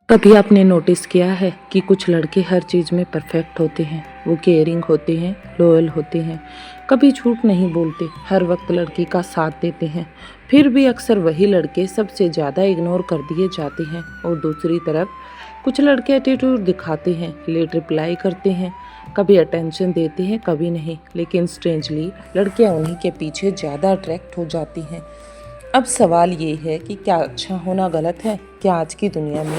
कभी आपने नोटिस किया है कि कुछ लड़के हर चीज़ में परफेक्ट होते हैं। वो केयरिंग होते हैं, लॉयल होते हैं, कभी झूठ नहीं बोलते, हर वक्त लड़की का साथ देते हैं। फिर भी अक्सर वही लड़के सबसे ज़्यादा इग्नोर कर दिए जाते हैं। और दूसरी तरफ कुछ लड़के एटीट्यूड दिखाते हैं, लेट रिप्लाई करते हैं, कभी अटेंशन देते हैं, कभी नहीं। लेकिन स्ट्रेंजली लड़कियां उन्हीं के पीछे ज़्यादा अट्रैक्ट हो जाती हैं। अब सवाल ये है कि क्या अच्छा होना गलत है? क्या आज की दुनिया में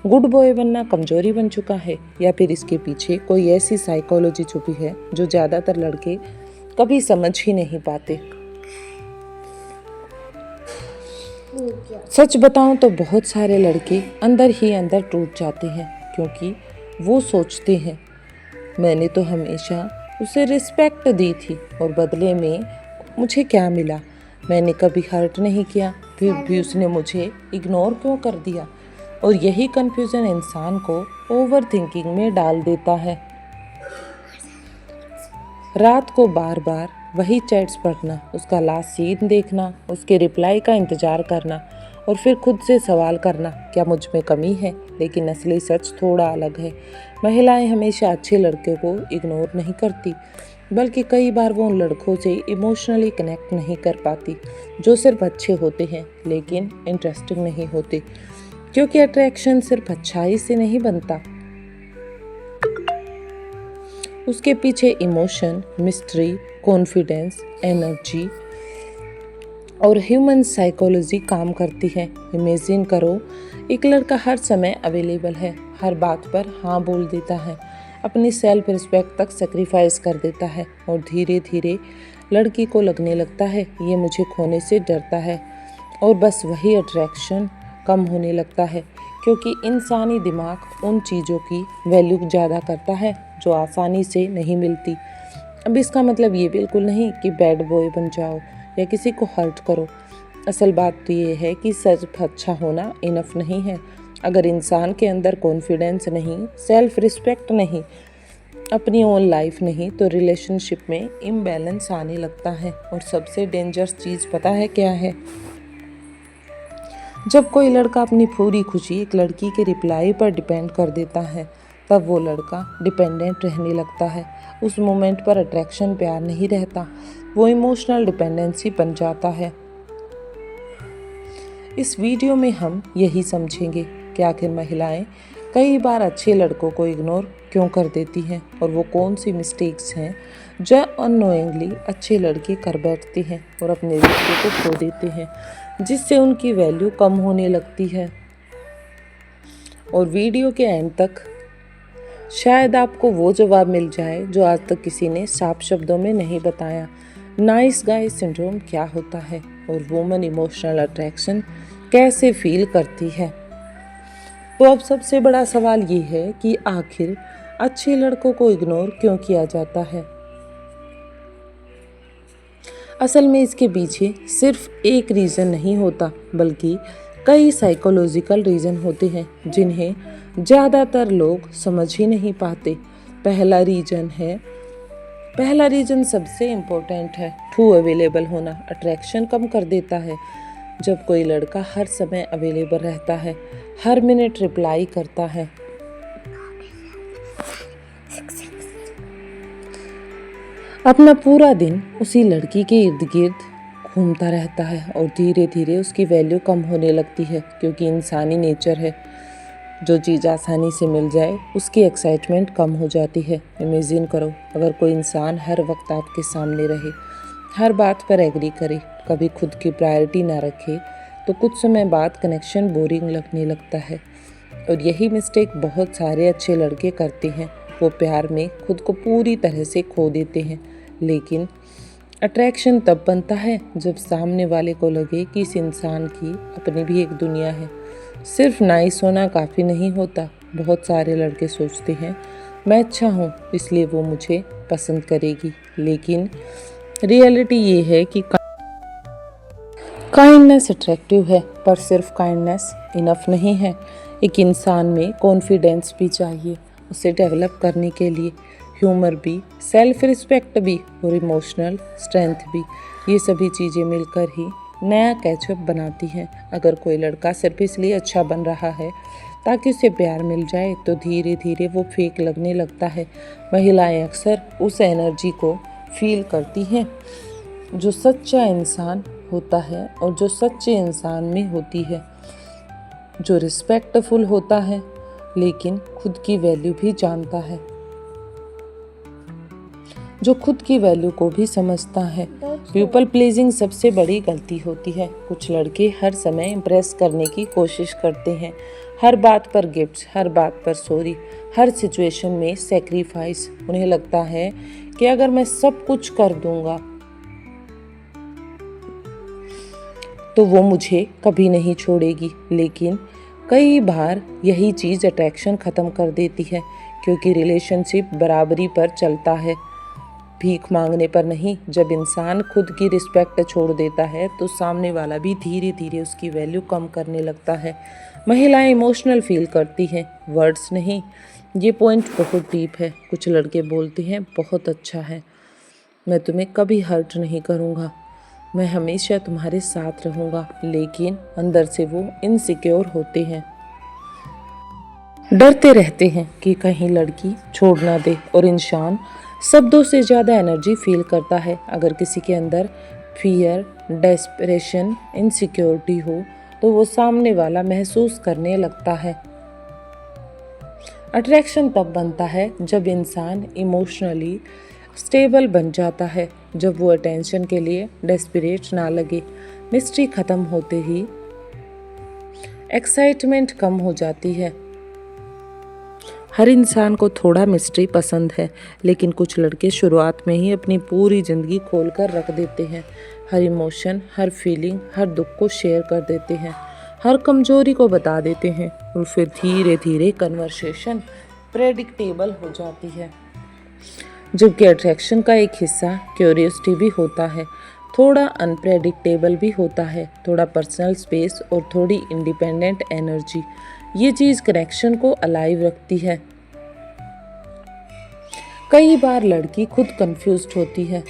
गुड बॉय बनना कमजोरी बन चुका है, या फिर इसके पीछे कोई ऐसी साइकोलॉजी छुपी है जो ज़्यादातर लड़के कभी समझ ही नहीं पाते? सच बताऊं तो बहुत सारे लड़के अंदर ही अंदर टूट जाते हैं, क्योंकि वो सोचते हैं मैंने तो हमेशा उसे रिस्पेक्ट दी थी और बदले में मुझे क्या मिला। मैंने कभी हर्ट नहीं किया, फिर भी उसने मुझे इग्नोर क्यों कर दिया। और यही कन्फ्यूज़न इंसान को ओवर थिंकिंग में डाल देता है। रात को बार बार वही चैट्स पढ़ना, उसका लास्ट सीन देखना, उसके रिप्लाई का इंतज़ार करना और फिर खुद से सवाल करना क्या मुझ में कमी है। लेकिन असली सच थोड़ा अलग है। महिलाएं हमेशा अच्छे लड़के को इग्नोर नहीं करती, बल्कि कई बार वो उन लड़कों से इमोशनली कनेक्ट नहीं कर पाती जो सिर्फ अच्छे होते हैं लेकिन इंटरेस्टिंग नहीं होते। क्योंकि अट्रैक्शन सिर्फ अच्छाई से नहीं बनता, उसके पीछे इमोशन, मिस्ट्री, कॉन्फिडेंस, एनर्जी और ह्यूमन साइकोलॉजी काम करती है। इमेजिन करो, एक लड़का हर समय अवेलेबल है, हर बात पर हाँ बोल देता है, अपनी सेल्फ रिस्पेक्ट तक सेक्रीफाइस कर देता है और धीरे धीरे लड़की को लगने लगता है ये मुझे खोने से डरता है। और बस वही अट्रैक्शन कम होने लगता है, क्योंकि इंसानी दिमाग उन चीज़ों की वैल्यू ज़्यादा करता है जो आसानी से नहीं मिलती। अब इसका मतलब ये बिल्कुल नहीं कि बैड बॉय बन जाओ या किसी को हर्ट करो। असल बात तो ये है कि सिर्फ अच्छा होना इनफ नहीं है। अगर इंसान के अंदर कॉन्फिडेंस नहीं, सेल्फ रिस्पेक्ट नहीं, अपनी ओन लाइफ नहीं, तो रिलेशनशिप में इम्बैलेंस आने लगता है। और सबसे डेंजरस चीज़ पता है क्या है? जब कोई लड़का अपनी पूरी खुशी एक लड़की के रिप्लाई पर डिपेंड कर देता है, तब वो लड़का डिपेंडेंट रहने लगता है। उस मोमेंट पर अट्रैक्शन प्यार नहीं रहता, वो इमोशनल डिपेंडेंसी बन जाता है। इस वीडियो में हम यही समझेंगे कि आखिर महिलाएं कई बार अच्छे लड़कों को इग्नोर क्यों कर देती हैं और वो कौन सी मिस्टेक्स हैं जो अननोइंगली अच्छे लड़के कर बैठते हैं और अपने रिश्ते को खो देते हैं, जिससे उनकी वैल्यू कम होने लगती है। और वीडियो के एंड तक शायद आपको वो जवाब मिल जाए जो आज तक किसी ने साफ शब्दों में नहीं बताया। नाइस गाय सिंड्रोम क्या होता है और वुमन इमोशनल अट्रैक्शन कैसे फील करती है। तो अब सबसे बड़ा सवाल ये है कि आखिर अच्छे लड़कों को इग्नोर क्यों किया जाता है। असल में इसके पीछे सिर्फ एक रीज़न नहीं होता, बल्कि कई साइकोलॉजिकल रीज़न होते हैं जिन्हें ज़्यादातर लोग समझ ही नहीं पाते। पहला रीज़न सबसे इम्पोर्टेंट है, टू अवेलेबल होना अट्रैक्शन कम कर देता है। जब कोई लड़का हर समय अवेलेबल रहता है, हर मिनट रिप्लाई करता है, अपना पूरा दिन उसी लड़की के इर्द गिर्द घूमता रहता है, और धीरे धीरे उसकी वैल्यू कम होने लगती है। क्योंकि इंसानी नेचर है, जो चीज़ आसानी से मिल जाए उसकी एक्साइटमेंट कम हो जाती है। इमेजिन करो, अगर कोई इंसान हर वक्त आपके सामने रहे, हर बात पर एग्री करे, कभी खुद की प्रायोरिटी ना रखे, तो कुछ समय बाद कनेक्शन बोरिंग लगने लगता है। और यही मिस्टेक बहुत सारे अच्छे लड़के करते हैं। वो प्यार में खुद को पूरी तरह से खो देते हैं। लेकिन अट्रैक्शन तब बनता है जब सामने वाले को लगे कि इस इंसान की अपनी भी एक दुनिया है। सिर्फ नाइस होना काफ़ी नहीं होता। बहुत सारे लड़के सोचते हैं मैं अच्छा हूँ इसलिए वो मुझे पसंद करेगी, लेकिन रियलिटी ये है कि काइंडनेस अट्रैक्टिव है, पर सिर्फ काइंडनेस इनफ नहीं है। एक इंसान में कॉन्फिडेंस भी चाहिए, उसे डेवलप करने के लिए ह्यूमर भी, सेल्फ रिस्पेक्ट भी और इमोशनल स्ट्रेंथ भी। ये सभी चीज़ें मिलकर ही नया कैचअप बनाती हैं। अगर कोई लड़का सिर्फ इसलिए अच्छा बन रहा है ताकि उसे प्यार मिल जाए, तो धीरे धीरे वो फेक लगने लगता है। महिलाएं अक्सर उस एनर्जी को फील करती हैं जो सच्चा इंसान होता है और जो सच्चे इंसान में होती है, जो रिस्पेक्टफुल होता है लेकिन खुद की वैल्यू भी जानता है, जो खुद की वैल्यू को भी समझता है। पीपल प्लीजिंग सबसे बड़ी गलती होती है। कुछ लड़के हर समय इम्प्रेस करने की कोशिश करते हैं, हर बात पर गिफ्ट्स, हर बात पर सॉरी, हर सिचुएशन में सेक्रीफाइस। उन्हें लगता है कि अगर मैं सब कुछ कर दूंगा तो वो मुझे कभी नहीं छोड़ेगी। लेकिन कई बार यही चीज़ अट्रैक्शन ख़त्म कर देती है, क्योंकि रिलेशनशिप बराबरी पर चलता है, भीख मांगने पर नहीं। जब इंसान खुद की रिस्पेक्ट छोड़ देता है तो सामने वाला भी धीरे धीरे उसकी वैल्यू कम करने लगता है। महिलाएं इमोशनल फील करती हैं, वर्ड्स नहीं। ये पॉइंट बहुत डीप है। कुछ लड़के बोलते हैं बहुत अच्छा है, मैं तुम्हें कभी हर्ट नहीं करूँगा, मैं हमेशा तुम्हारे साथ रहूँगा, लेकिन अंदर से वो इनसिक्योर होते हैं, डरते रहते हैं कि कहीं लड़की छोड़ ना दे। और इंसान शब्दों से ज़्यादा एनर्जी फील करता है। अगर किसी के अंदर फियर, डेस्परेशन, इनसिक्योरिटी हो तो वो सामने वाला महसूस करने लगता है। अट्रैक्शन तब बनता है जब इंसान इमोशनली स्टेबल बन जाता है, जब वो अटेंशन के लिए डेस्परेट ना लगे। मिस्ट्री खत्म होते ही एक्साइटमेंट कम हो जाती है। हर इंसान को थोड़ा मिस्ट्री पसंद है, लेकिन कुछ लड़के शुरुआत में ही अपनी पूरी ज़िंदगी खोल कर रख देते हैं। हर इमोशन, हर फीलिंग, हर दुख को शेयर कर देते हैं, हर कमजोरी को बता देते हैं, और फिर धीरे धीरे कन्वर्सेशन प्रेडिक्टेबल हो जाती है। जबकि अट्रैक्शन का एक हिस्सा क्यूरियोसिटी भी होता है, थोड़ा अनप्रेडिक्टेबल भी होता है, थोड़ा पर्सनल स्पेस और थोड़ी इंडिपेंडेंट एनर्जी। ये चीज़ कनेक्शन को अलाइव रखती है। कई बार लड़की खुद कंफ्यूज्ड होती है।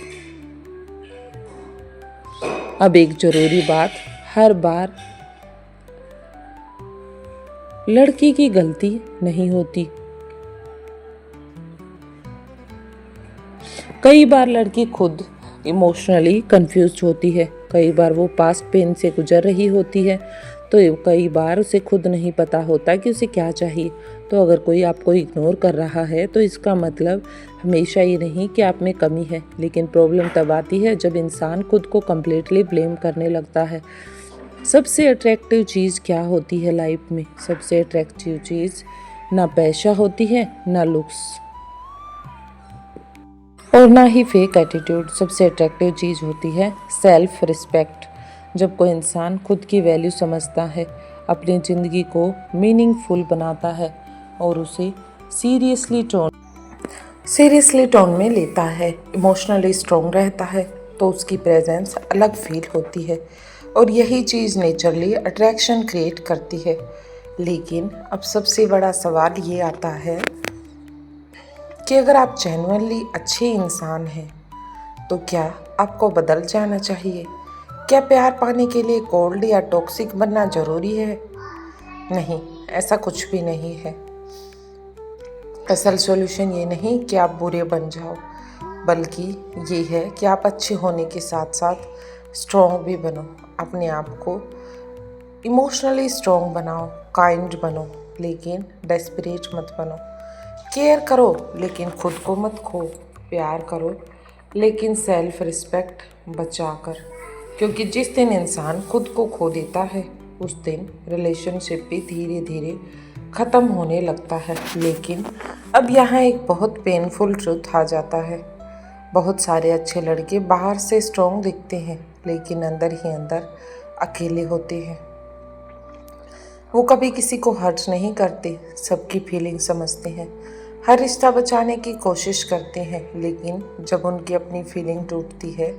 अब एक जरूरी बात, हर बार लड़की की गलती नहीं होती। कई बार लड़की खुद इमोशनली कंफ्यूज्ड होती है। कई बार वो पास्ट पेन से गुजर रही होती है, तो कई बार उसे खुद नहीं पता होता कि उसे क्या चाहिए। तो अगर कोई आपको इग्नोर कर रहा है तो इसका मतलब हमेशा ये नहीं कि आप में कमी है, लेकिन प्रॉब्लम तब आती है जब इंसान खुद को कम्प्लीटली ब्लेम करने लगता है। सबसे अट्रैक्टिव चीज़ क्या होती है लाइफ में? सबसे अट्रैक्टिव चीज़ ना पैसा होती है, ना लुक्स, और ना ही फेक एटीट्यूड। सबसे अट्रैक्टिव चीज़ होती है सेल्फ रिस्पेक्ट। जब कोई इंसान खुद की वैल्यू समझता है, अपनी ज़िंदगी को मीनिंगफुल बनाता है और उसे सीरियसली टोन में लेता है, इमोशनली स्ट्रॉन्ग रहता है, तो उसकी प्रेजेंस अलग फील होती है, और यही चीज़ नेचुरली अट्रैक्शन क्रिएट करती है। लेकिन अब सबसे बड़ा सवाल ये आता है कि अगर आप जेन्युइनली अच्छे इंसान हैं तो क्या आपको बदल जाना चाहिए? क्या प्यार पाने के लिए कोल्ड या टॉक्सिक बनना ज़रूरी है? नहीं, ऐसा कुछ भी नहीं है। असल सॉल्यूशन ये नहीं कि आप बुरे बन जाओ, बल्कि ये है कि आप अच्छे होने के साथ साथ स्ट्रॉन्ग भी बनो। अपने आप को इमोशनली स्ट्रॉन्ग बनाओ, काइंड बनो, लेकिन डेस्परेट मत बनो। केयर करो लेकिन खुद को मत खो। प्यार करो लेकिन सेल्फ रिस्पेक्ट बचा कर, क्योंकि जिस दिन इंसान खुद को खो देता है उस दिन रिलेशनशिप भी धीरे धीरे ख़त्म होने लगता है। लेकिन अब यहाँ एक बहुत पेनफुल ट्रुथ आ जाता है। बहुत सारे अच्छे लड़के बाहर से स्ट्रॉन्ग दिखते हैं, लेकिन अंदर ही अंदर अकेले होते हैं। वो कभी किसी को हर्ट नहीं करते, सबकी फीलिंग समझते हैं, हर रिश्ता बचाने की कोशिश करते हैं, लेकिन जब उनकी अपनी फीलिंग टूटती है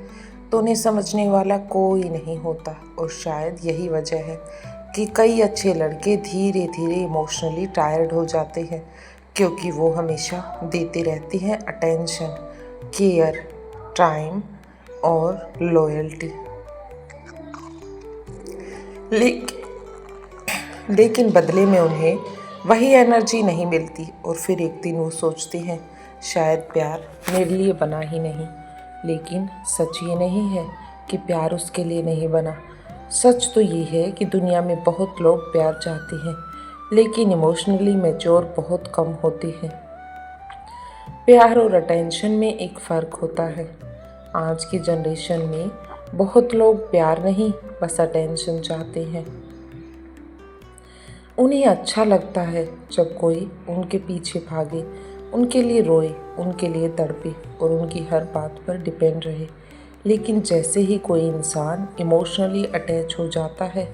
तो उन्हें समझने वाला कोई नहीं होता। और शायद यही वजह है कि कई अच्छे लड़के धीरे धीरे इमोशनली टायर्ड हो जाते हैं, क्योंकि वो हमेशा देते रहते हैं अटेंशन, केयर, टाइम और लॉयल्टी, लेकिन बदले में उन्हें वही एनर्जी नहीं मिलती और फिर एक दिन वो सोचती हैं शायद प्यार मेरे लिए बना ही नहीं। लेकिन सच ये नहीं है कि प्यार उसके लिए नहीं बना। सच तो ये है कि दुनिया में बहुत लोग प्यार चाहते हैं लेकिन इमोशनली मैच्योर बहुत कम होते हैं। प्यार और अटेंशन में एक फ़र्क होता है। आज की जनरेशन में बहुत लोग प्यार नहीं बस अटेंशन चाहते हैं। उन्हें अच्छा लगता है जब कोई उनके पीछे भागे, उनके लिए रोए, उनके लिए तड़पे और उनकी हर बात पर डिपेंड रहे। लेकिन जैसे ही कोई इंसान इमोशनली अटैच हो जाता है,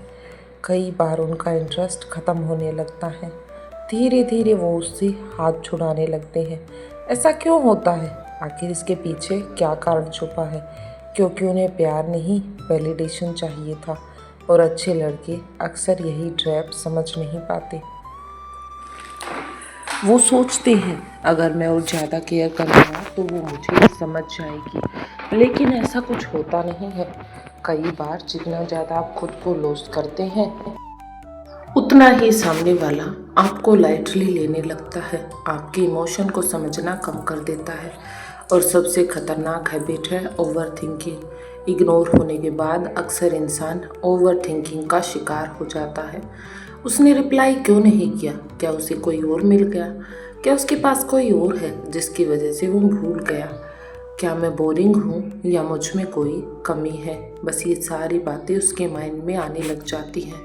कई बार उनका इंटरेस्ट ख़त्म होने लगता है। धीरे धीरे वो उससे हाथ छुड़ाने लगते हैं। ऐसा क्यों होता है? आखिर इसके पीछे क्या कारण छुपा है? क्योंकि उन्हें प्यार नहीं, वैलिडेशन चाहिए था और अच्छे लड़के अक्सर यही ट्रैप समझ नहीं पाते। वो सोचते हैं अगर मैं और ज़्यादा केयर करूँगा तो वो मुझे समझ जाएगी, लेकिन ऐसा कुछ होता नहीं है। कई बार जितना ज़्यादा आप खुद को लॉस करते हैं उतना ही सामने वाला आपको लाइटली लेने लगता है, आपके इमोशन को समझना कम कर देता है। और सबसे खतरनाक हैबिट है ओवर थिंकिंग। इग्नोर होने के बाद अक्सर इंसान ओवर थिंकिंग का शिकार हो जाता है। उसने रिप्लाई क्यों नहीं किया? क्या उसे कोई और मिल गया? क्या उसके पास कोई और है जिसकी वजह से वो भूल गया? क्या मैं बोरिंग हूँ या मुझ में कोई कमी है? बस ये सारी बातें उसके माइंड में आने लग जाती हैं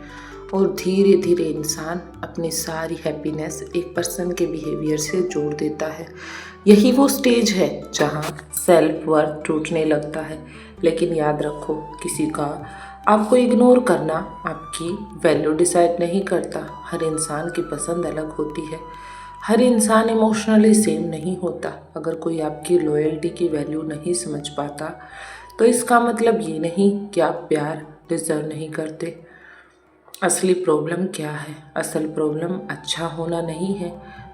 और धीरे धीरे इंसान अपनी सारी हैप्पीनेस एक पर्सन के बिहेवियर से जोड़ देता है। यही वो स्टेज है जहाँ सेल्फ वर्थ टूटने लगता है। लेकिन याद रखो, किसी का आपको इग्नोर करना आपकी वैल्यू डिसाइड नहीं करता। हर इंसान की पसंद अलग होती है। हर इंसान इमोशनली सेम नहीं होता। अगर कोई आपकी लॉयल्टी की वैल्यू नहीं समझ पाता तो इसका मतलब ये नहीं कि आप प्यार डिजर्व नहीं करते। असली प्रॉब्लम क्या है? असल प्रॉब्लम अच्छा होना नहीं है,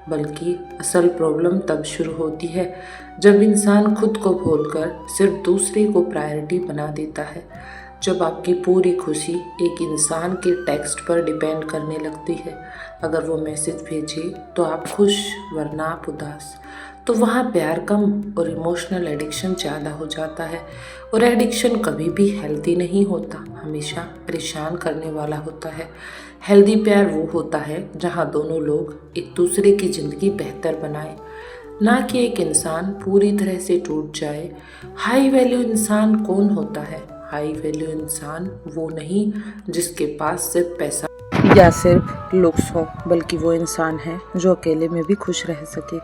बल्कि असल प्रॉब्लम तब शुरू होती है जब इंसान खुद को भूलकर सिर्फ दूसरे को प्रायोरिटी बना देता है। जब आपकी पूरी खुशी एक इंसान के टेक्स्ट पर डिपेंड करने लगती है। अगर वो मैसेज भेजे तो आप खुश, वरना आप उदास। तो वहाँ प्यार कम और इमोशनल एडिक्शन ज़्यादा हो जाता है। और एडिक्शन कभी भी हेल्दी नहीं होता, हमेशा परेशान करने वाला होता है। हेल्दी प्यार वो होता है जहाँ दोनों लोग एक दूसरे की ज़िंदगी बेहतर बनाए, ना कि एक इंसान पूरी तरह से टूट जाए। हाई वैल्यू इंसान कौन होता है? हाई वैल्यू इंसान वो नहीं जिसके पास सिर्फ पैसा या सिर्फ लुक्स हो, बल्कि वो इंसान है जो अकेले में भी खुश रह सके,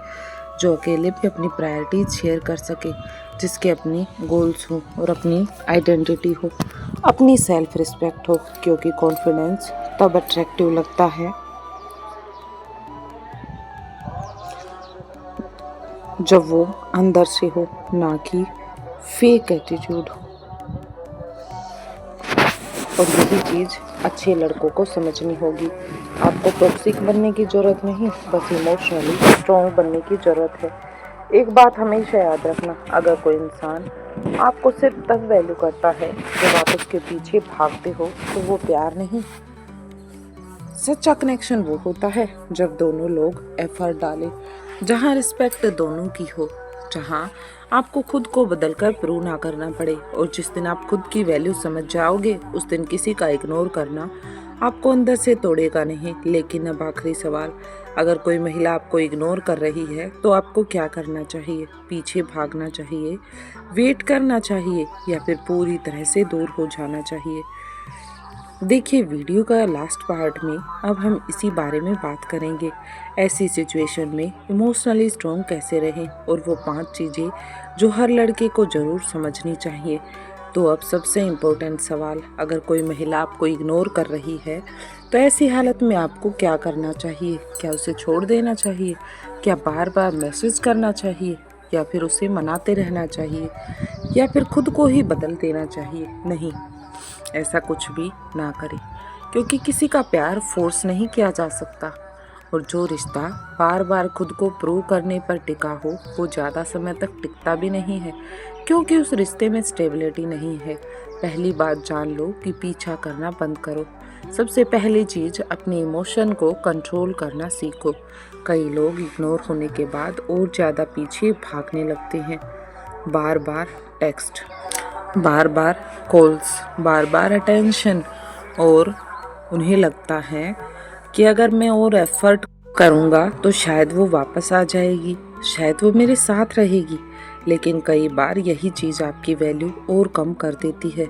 जो अकेले भी अपनी प्रायोरिटीज शेयर कर सके, जिसके अपनी गोल्स हो और अपनी आइडेंटिटी हो, अपनी सेल्फ रिस्पेक्ट हो। क्योंकि कॉन्फिडेंस तब अट्रैक्टिव लगता है जब वो अंदर से हो, ना कि फेक एटीट्यूड हो। और यही चीज़ अच्छे लड़कों को समझनी होगी। आपको टॉक्सिक बनने की ज़रूरत नहीं, बस इमोशनली स्ट्रॉन्ग बनने की ज़रूरत है। एक बात हमेशा याद रखना, अगर कोई इंसान आपको सिर्फ तब वैल्यू करता है जब आप उसके पीछे भागते हो तो वो प्यार नहीं। सच्चा कनेक्शन वो होता है जब दोनों लोग एफर्ट डालें, जहाँ रिस्पेक्ट दोनों की हो, जहाँ आपको खुद को बदलकर प्रूव ना करना पड़े। और जिस दिन आप खुद की वैल्यू समझ जाओगे उस दिन किसी का इग्नोर करना आपको अंदर से तोड़ेगा नहीं। लेकिन अब आखिरी सवाल, अगर कोई महिला आपको इग्नोर कर रही है तो आपको क्या करना चाहिए? पीछे भागना चाहिए, वेट करना चाहिए, या फिर पूरी तरह से दूर हो जाना चाहिए? देखिए वीडियो का लास्ट पार्ट में अब हम इसी बारे में बात करेंगे। ऐसी सिचुएशन में इमोशनली स्ट्रॉन्ग कैसे रहें और वो 5 चीज़ें जो हर लड़के को ज़रूर समझनी चाहिए। तो अब सबसे इम्पोर्टेंट सवाल, अगर कोई महिला आपको इग्नोर कर रही है तो ऐसी हालत में आपको क्या करना चाहिए? क्या उसे छोड़ देना चाहिए? क्या बार बार मैसेज करना चाहिए? या फिर उसे मनाते रहना चाहिए? या फिर खुद को ही बदल देना चाहिए? नहीं, ऐसा कुछ भी ना करें, क्योंकि किसी का प्यार फोर्स नहीं किया जा सकता। और जो रिश्ता बार बार खुद को प्रूव करने पर टिका हो वो ज़्यादा समय तक टिकता भी नहीं है, क्योंकि उस रिश्ते में स्टेबिलिटी नहीं है। पहली बात जान लो कि पीछा करना बंद करो, सबसे पहली चीज़, अपने इमोशन को कंट्रोल करना सीखो। कई लोग इग्नोर होने के बाद और ज़्यादा पीछे भागने लगते हैं। बार बार टेक्स्ट, बार बार कॉल्स, बार बार अटेंशन, और उन्हें लगता है कि अगर मैं और एफर्ट करूँगा तो शायद वो वापस आ जाएगी, शायद वो मेरे साथ रहेगी। लेकिन कई बार यही चीज़ आपकी वैल्यू और कम कर देती है,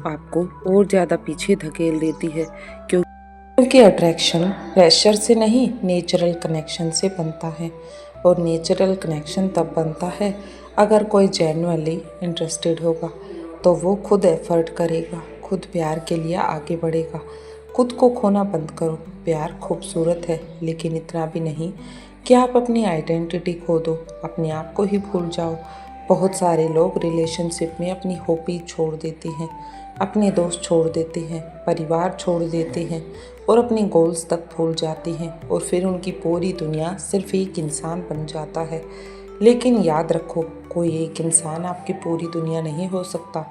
आपको और ज़्यादा पीछे धकेल देती है, क्योंकि अट्रैक्शन प्रेशर से नहीं, नेचुरल कनेक्शन से बनता है। और नेचुरल कनेक्शन तब बनता है अगर कोई जेन्युइनली इंटरेस्टेड होगा, तो वो खुद एफर्ट करेगा, खुद प्यार के लिए आगे बढ़ेगा। खुद को खोना बंद करो। प्यार खूबसूरत है, लेकिन इतना भी नहीं कि आप अपनी आइडेंटिटी खो दो, अपने आप को ही भूल जाओ। बहुत सारे लोग रिलेशनशिप में अपनी हॉबी छोड़ देते हैं, अपने दोस्त छोड़ देते हैं, परिवार छोड़ देते हैं और अपने गोल्स तक भूल जाते हैं, और फिर उनकी पूरी दुनिया सिर्फ एक इंसान बन जाता है। लेकिन याद रखो, कोई एक इंसान आपकी पूरी दुनिया नहीं हो सकता।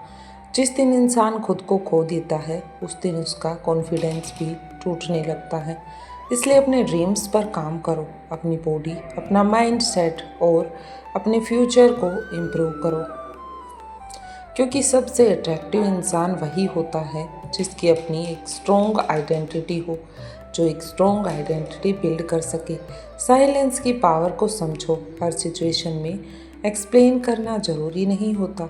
जिस दिन इंसान खुद को खो देता है, उस दिन उसका कॉन्फिडेंस भी टूटने लगता है। इसलिए अपने ड्रीम्स पर काम करो, अपनी बॉडी, अपना माइंड सेट और अपने फ्यूचर को इम्प्रूव करो। क्योंकि सबसे अट्रैक्टिव इंसान वही होता है जिसकी अपनी एक स्ट्रॉन्ग आइडेंटिटी हो, जो एक स्ट्रॉन्ग आइडेंटिटी बिल्ड कर सके। साइलेंस की पावर को समझो। हर सिचुएशन में एक्सप्लेन करना ज़रूरी नहीं होता।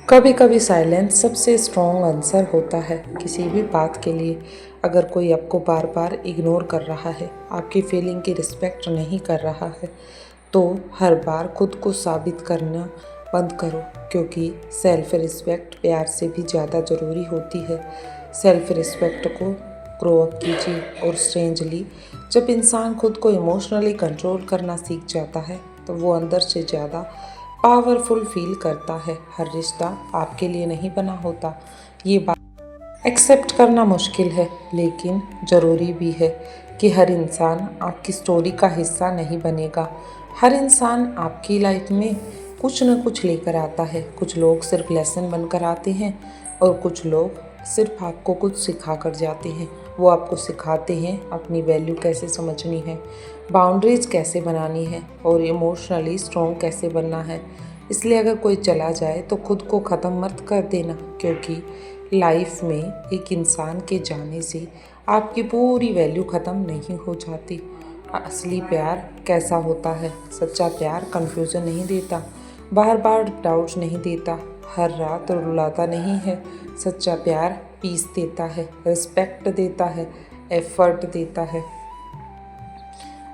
कभी कभी साइलेंस सबसे स्ट्रॉन्ग आंसर होता है किसी भी बात के लिए। अगर कोई आपको बार बार इग्नोर कर रहा है, आपकी फीलिंग की रिस्पेक्ट नहीं कर रहा है, तो हर बार खुद को साबित करना बंद करो, क्योंकि सेल्फ रिस्पेक्ट प्यार से भी ज़्यादा ज़रूरी होती है। सेल्फ रिस्पेक्ट को ग्रो अप कीजिए। और स्ट्रेंजली, जब इंसान खुद को इमोशनली कंट्रोल करना सीख जाता है, तो वो अंदर से ज़्यादा पावरफुल फील करता है। हर रिश्ता आपके लिए नहीं बना होता, ये बात एक्सेप्ट करना मुश्किल है, लेकिन ज़रूरी भी है कि हर इंसान आपकी स्टोरी का हिस्सा नहीं बनेगा। हर इंसान आपकी लाइफ में कुछ न कुछ लेकर आता है। कुछ लोग सिर्फ लेसन बनकर आते हैं, और कुछ लोग सिर्फ आपको कुछ सिखा कर जाते हैं। वो आपको सिखाते हैं अपनी वैल्यू कैसे समझनी है, बाउंड्रीज कैसे बनानी है, और इमोशनली स्ट्रॉन्ग कैसे बनना है। इसलिए अगर कोई चला जाए तो खुद को ख़त्म मत कर देना, क्योंकि लाइफ में एक इंसान के जाने से आपकी पूरी वैल्यू ख़त्म नहीं हो जाती। असली प्यार कैसा होता है? सच्चा प्यार कन्फ्यूज़न नहीं देता, बार बार डाउट्स नहीं देता, हर रात रुलाता नहीं है। सच्चा प्यार पीस देता है, रिस्पेक्ट देता है, एफर्ट देता है।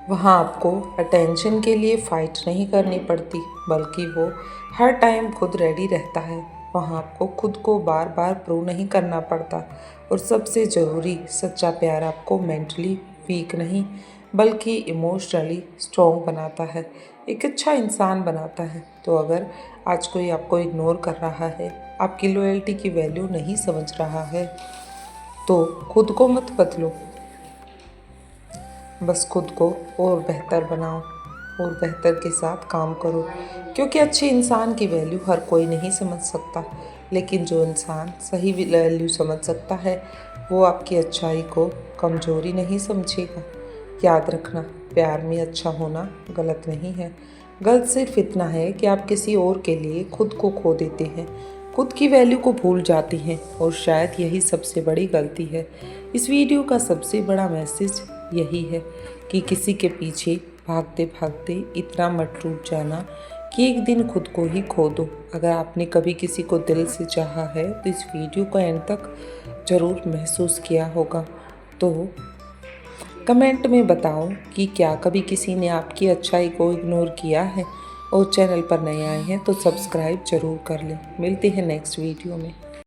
वहाँ आपको अटेंशन के लिए फ़ाइट नहीं करनी पड़ती, बल्कि वो हर टाइम खुद रेडी रहता है। वहाँ आपको खुद को बार बार प्रूव नहीं करना पड़ता। और सबसे ज़रूरी, सच्चा प्यार आपको मेंटली वीक नहीं, बल्कि इमोशनली स्ट्रॉन्ग बनाता है, एक अच्छा इंसान बनाता है। तो अगर आज कोई आपको इग्नोर कर रहा है, आपकी लॉयल्टी की वैल्यू नहीं समझ रहा है, तो खुद को मत बदलो, बस खुद को और बेहतर बनाओ और बेहतर के साथ काम करो। क्योंकि अच्छे इंसान की वैल्यू हर कोई नहीं समझ सकता, लेकिन जो इंसान सही वैल्यू समझ सकता है, वो आपकी अच्छाई को कमजोरी नहीं समझेगा। याद रखना, प्यार में अच्छा होना गलत नहीं है। गलत सिर्फ इतना है कि आप किसी और के लिए खुद को खो देते हैं, खुद की वैल्यू को भूल जाती हैं, और शायद यही सबसे बड़ी गलती है। इस वीडियो का सबसे बड़ा मैसेज यही है कि किसी के पीछे भागते भागते इतना मत टूट जाना कि एक दिन खुद को ही खो दो। अगर आपने कभी किसी को दिल से चाहा है, तो इस वीडियो को एंड तक ज़रूर महसूस किया होगा। तो कमेंट में बताओ कि क्या कभी किसी ने आपकी अच्छाई को इग्नोर किया है। और चैनल पर नए आए हैं तो सब्सक्राइब ज़रूर कर लें। मिलते हैं नेक्स्ट वीडियो में।